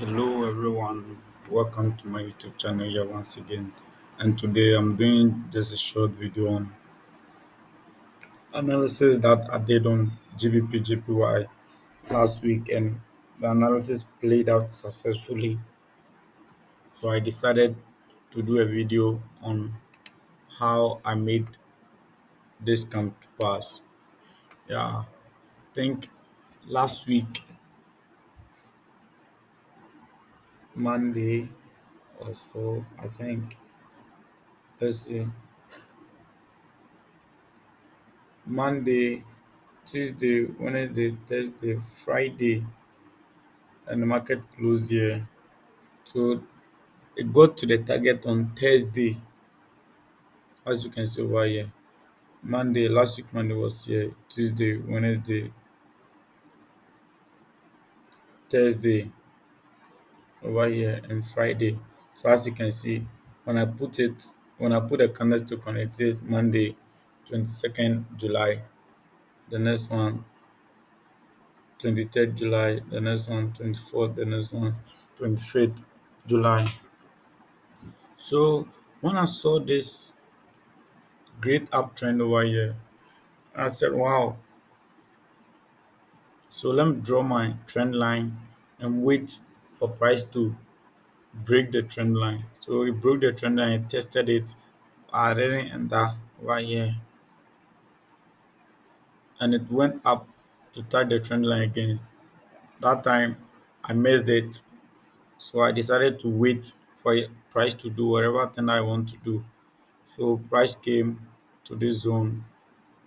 Hello everyone, welcome to my YouTube channel here once again. And today I'm doing just a short video on analysis that I did on GBPJPY last week, and the analysis played out successfully. So I decided to do a video on how I made this come to pass. Yeah, I think last week, Monday or so, I think, let's see, Monday, Tuesday, Wednesday, Thursday, Friday, and the market closed here. So it got to the target on Thursday, as you can see over here. Monday, last week Monday was here, Tuesday, Wednesday, Thursday over here, and Friday. So as you can see, when I put a candlestick on it, it says Monday, 22nd July, the next one, 23rd July, the next one, 24th, the next one, 25th July. So when I saw this great uptrend over here, I said, wow. So let me draw my trend line and wait for price to break the trend line. So it broke the trend line, I tested it. I didn't enter over here, and it went up to touch the trend line again. That time I missed it. So I decided to wait for price to do whatever thing I want to do. So price came to this zone,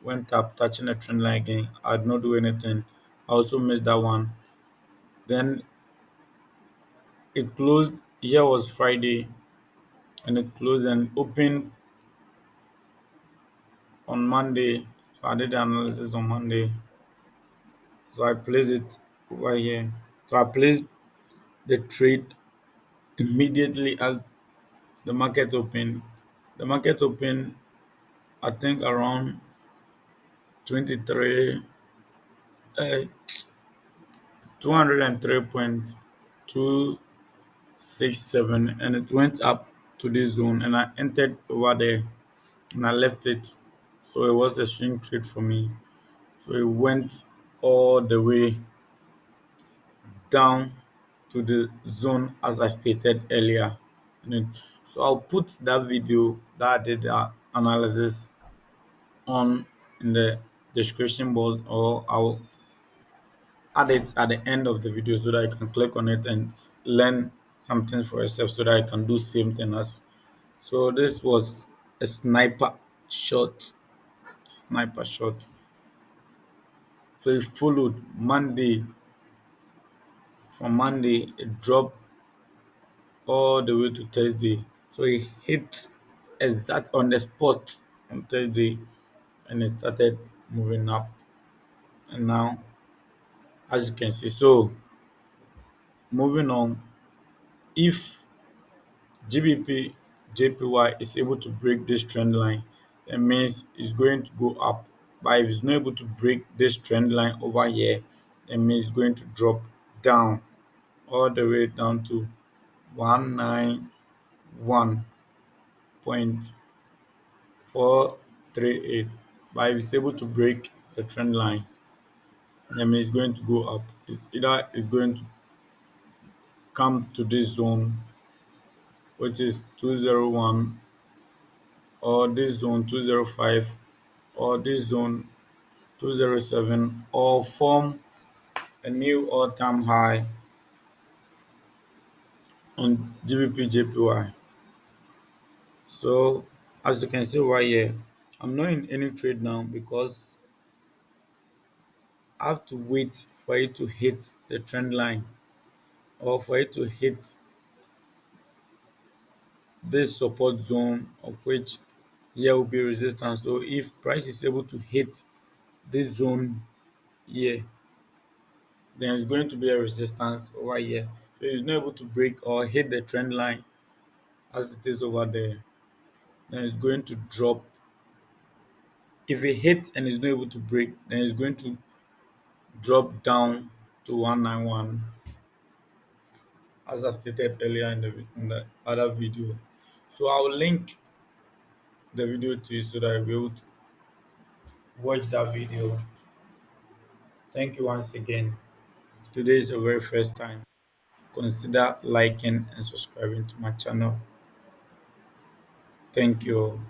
went up, touching the trend line again. I did not do anything. I also missed that one. Then it closed. Here was Friday, and it closed and opened on Monday. So I did the analysis on Monday. So I placed it over here. So I placed the trade immediately as the market opened. The market opened, I think, around 23, 203.267, and it went up to this zone, and I entered over there and I left it. So it was a swing trade for me. So it went all the way down to the zone as I stated earlier. So I'll put that video that I did the analysis on in the description box, or I'll add it at the end of the video so that you can click on it and learn something for yourself so that you can do same thing as. So this was a shot, sniper shot. So it followed Monday. From Monday, it dropped all the way to Thursday. So it hit exact on the spot on Thursday, and it started moving up. And now, as you can see, so moving on, if GBP JPY is able to break this trend line, that means it's going to go up. But if it's not able to break this trend line over here, that means it's going to drop down all the way down to 191.438. But if it's able to break the trend line, that means it's going to go up. It's going to come to this zone, which is 201, or this zone 205, or this zone 207, or form a new all-time high on GBPJPY. So as you can see right here, I'm not in any trade now because I have to wait for it to hit the trend line, or for it to hit this support zone, of which here will be resistance. So if price is able to hit this zone here, then it's going to be a resistance over here. So it's not able to break or hit the trend line as it is over there, then it's going to drop. If it hits and is not able to break, then it's going to drop down to 191. as I stated earlier in the other video. So I'll link the video to you so that you'll be able to watch that video. Thank you once again. If today is your very first time, consider liking and subscribing to my channel. Thank you.